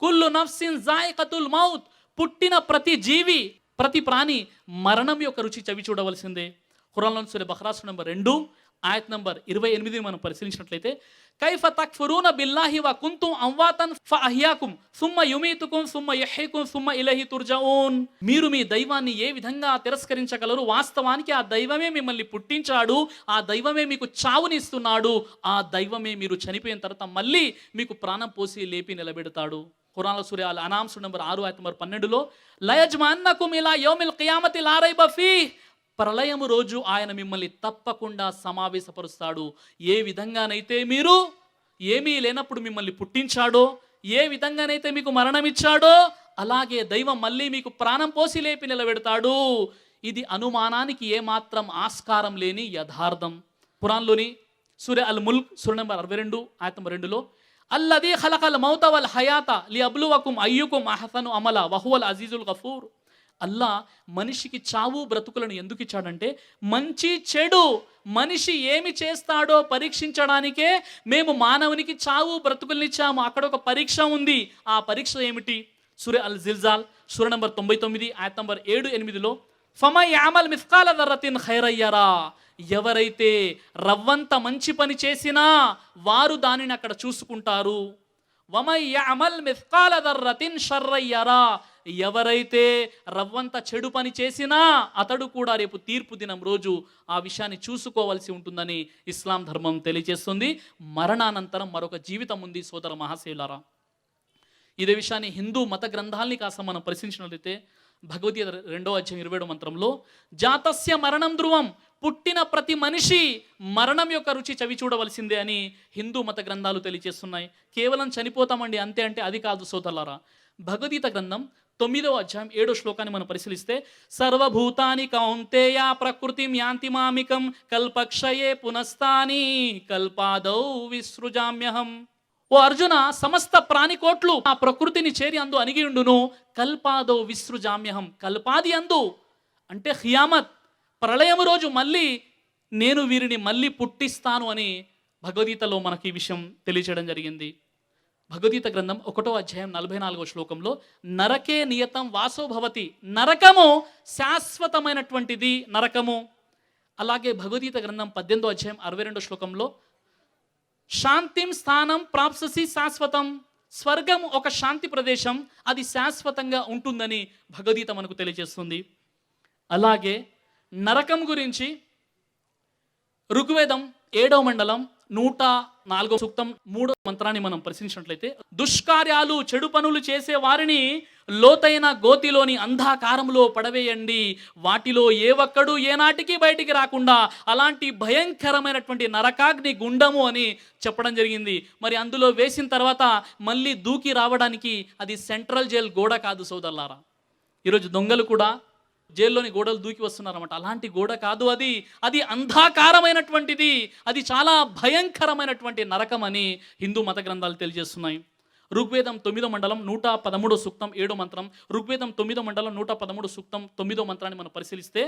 కుల్లు నఫ్సిన్ జాయికతుల్ మౌత్, పుట్టిన ప్రతి జీవి, ప్రతి ప్రాణి మరణం యొక్క రుచి చవి చూడవలసిందే. ఖురాన్లోని సూరా బఖరా నంబర్ 2 ఆయత్ నంబర్ 28 మనం పరిశీలించినట్లయితే, కైఫ తక్ఫురూన బిల్లాహి వ కుంతుం అమ్వాతన్ ఫఅహ్యాకుం సుమ్మ యుమీతుకుం సుమ్మ యహ్యీకుం సుమ్మ ఇలైహి తుర్జఊన్. మీరు మీ దైవాన్ని ఏ విధంగా తిరస్కరించగలరు? వాస్తవానికి ఆ దైవమే మిమ్మల్ని పుట్టించాడు, ఆ దైవమే మీకు చావునిస్తున్నాడు, ఆ దైవమే మీరు చనిపోయిన తర్వాత మళ్ళీ మీకు ప్రాణం పోసి లేపి నిలబెడతాడు. ఖురాన్లో సూరా అల్ అనామ్ సూరా నంబర్ 6 ఆయత్ నంబర్ 12లో, లయజ్మన్నకుం ఇలా యౌమిల్ ఖియామతి లా రైబ ఫీహ్, ప్రళయము రోజు ఆయన మిమ్మల్ని తప్పకుండా సమావేశపరుస్తాడు. ఏ విధంగానైతే మీరు ఏమీ లేనప్పుడు మిమ్మల్ని పుట్టించాడో, ఏ విధంగానైతే మీకు మరణం ఇచ్చాడో, అలాగే దైవం మళ్ళీ మీకు ప్రాణం పోసి లేపి నిలబెడతాడు. ఇది అనుమానానికి ఏమాత్రం ఆస్కారం లేని యథార్థం. ఖురాన్లోని సూరా అల్ ముల్క్ సూరా నంబర్ 62 ఆయత్ నంబర్ 2లో, అల్లదీ ఖలకల్ మౌత వల్ హయాత లియబ్లువకుం అయ్యుకుం అహ్సను అమల వహువల్ అజీజుల్ గఫూర్. అల్లా మనిషికి చావు బ్రతుకులను ఎందుకు ఇచ్చాడంటే, మంచి చెడు మనిషి ఏమి చేస్తాడో పరీక్షించడానికే మేము మానవునికి చావు బ్రతుకులను ఇచ్చాము. అక్కడ ఒక పరీక్ష ఉంది. ఆ పరీక్ష ఏమిటి? సూరా అల్ జిల్జాల్ సూరా నంబర్ 99 ఆయత్ నంబర్ 7-8లో, ఫమై యామల్ మిస్కాల దర్రతిన్ ఖైరయ్యరా, ఎవరైతే రవ్వంత మంచి పని చేసినా వారు దానిని అక్కడ చూసుకుంటారు. వమై యఅమల్ మిస్కాల దర్రతిన్ షర్రయ్యరా, ఎవరైతే రవ్వంత చెడు పని చేసినా అతడు కూడా రేపు తీర్పు దినం రోజు ఆ విషయాన్ని చూసుకోవాల్సి ఉంటుందని ఇస్లాం ధర్మం తెలియజేస్తుంది. మరణానంతరం మరొక జీవితం ఉంది సోదర మహాశయులారా. ఇదే విషయాన్ని హిందూ మత గ్రంథాలని కాస్త మనం పరిశీలించినట్లయితే, భగవద్గీత 2వ అధ్యాయం 27వ మంత్రంలో, జాతస్య మరణం ధ్రువం, పుట్టిన ప్రతి మనిషి మరణం యొక్క రుచి చవి చూడవలసిందే అని హిందూ మత గ్రంథాలు తెలియజేస్తున్నాయి. కేవలం చనిపోతామండి అంతే అంటే అది కాదు సోదరులారా. భగవద్గీత గ్రంథం 9వ అధ్యాయం 7వ శ్లోకాన్ని మనం పరిశీలిస్తే, సర్వభూతాని కౌంతేయ ప్రకృతిం యాంతి మామికం కల్పక్షయే పునస్తాని కల్పాదౌ విసృజామ్యహం. ఓ అర్జున, సమస్త ప్రాణికోట్లు ఆ ప్రకృతిని చేరి అందు అణిగియుండును, కల్పాదో విసృజామ్యహం, కల్పాది అందు అంటే ఖియామత్ ప్రళయము రోజు మళ్ళీ నేను వీరిని మళ్ళీ పుట్టిస్తాను అని భగవద్గీతలో మనకి ఈ విషయం తెలియచేయడం జరిగింది. భగవద్గీత గ్రంథం 1వ అధ్యాయం 44వ శ్లోకంలో, నరకే నియతం వాసో భవతి, నరకము శాశ్వతమైనటువంటిది నరకము. అలాగే భగవద్గీత గ్రంథం 18వ అధ్యాయం 62వ శ్లోకంలో, శాంతిం స్థానం ప్రాప్ససి శాశ్వతం, స్వర్గం ఒక శాంతి ప్రదేశం, అది శాశ్వతంగా ఉంటుందని భగవద్గీత మనకు తెలియజేస్తుంది. అలాగే నరకం గురించి ఋగ్వేదం 7వ మండలం 104వ సూక్తం 3వ మంత్రాన్ని మనం పరిశీలించినట్లయితే, దుష్కార్యాలు చెడు పనులు చేసే వారిని లోతైన గోతిలోని అంధకారంలో పడవేయండి, వాటిలో ఏ ఒక్కడు ఏనాటికి బయటికి రాకుండా అలాంటి భయంకరమైనటువంటి నరకాగ్ని గుండము అని చెప్పడం జరిగింది. మరి అందులో వేసిన తర్వాత మళ్ళీ దూకి రావడానికి అది సెంట్రల్ జైల్ గోడ కాదు సోదరులారా. ఈరోజు దొంగలు కూడా జైల్లోని గోడలు దూకి వస్తున్నారన్నమాట. అలాంటి గోడ కాదు అది, అది అంధకారమైనటువంటిది, అది చాలా భయంకరమైనటువంటి నరకం అని హిందూ మత గ్రంథాలు తెలియజేస్తున్నాయి. ఋగ్వేదం 9వ మండలం 113వ సూక్తం 7వ మంత్రం, ఋగ్వేదం 9వ మండలం 113వ సూక్తం 9వ మంత్రాన్ని మనం పరిశీలిస్తే,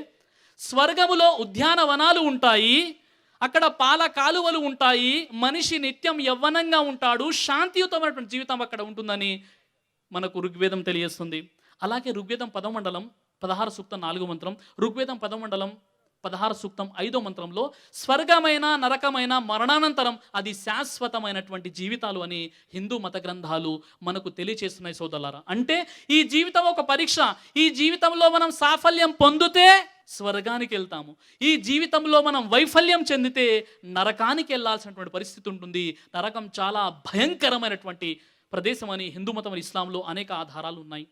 స్వర్గములో ఉద్యానవనాలు ఉంటాయి, అక్కడ పాల కాలువలు ఉంటాయి, మనిషి నిత్యం యవ్వనంగా ఉంటాడు, శాంతియుతమైనటువంటి జీవితం అక్కడ ఉంటుందని మనకు ఋగ్వేదం తెలియజేస్తుంది. అలాగే ఋగ్వేదం 10వ మండలం 16 సూక్తం 4వ మంత్రం, ఋగ్వేదం 10వ మండలం 16 సూక్తం 5వ మంత్రంలో, స్వర్గమైన నరకమైన మరణానంతరం అది శాశ్వతమైనటువంటి జీవితాలు అని హిందూ మత గ్రంథాలు మనకు తెలియచేస్తున్నాయి సోదరులారా. అంటే ఈ జీవితం ఒక పరీక్ష. ఈ జీవితంలో మనం సాఫల్యం పొందితే స్వర్గానికి వెళ్తాము, ఈ జీవితంలో మనం వైఫల్యం చెందితే నరకానికి వెళ్ళాల్సినటువంటి పరిస్థితి ఉంటుంది. నరకం చాలా భయంకరమైనటువంటి ప్రదేశం అని హిందూ మతం ఇస్లాంలో అనేక ఆధారాలు ఉన్నాయి.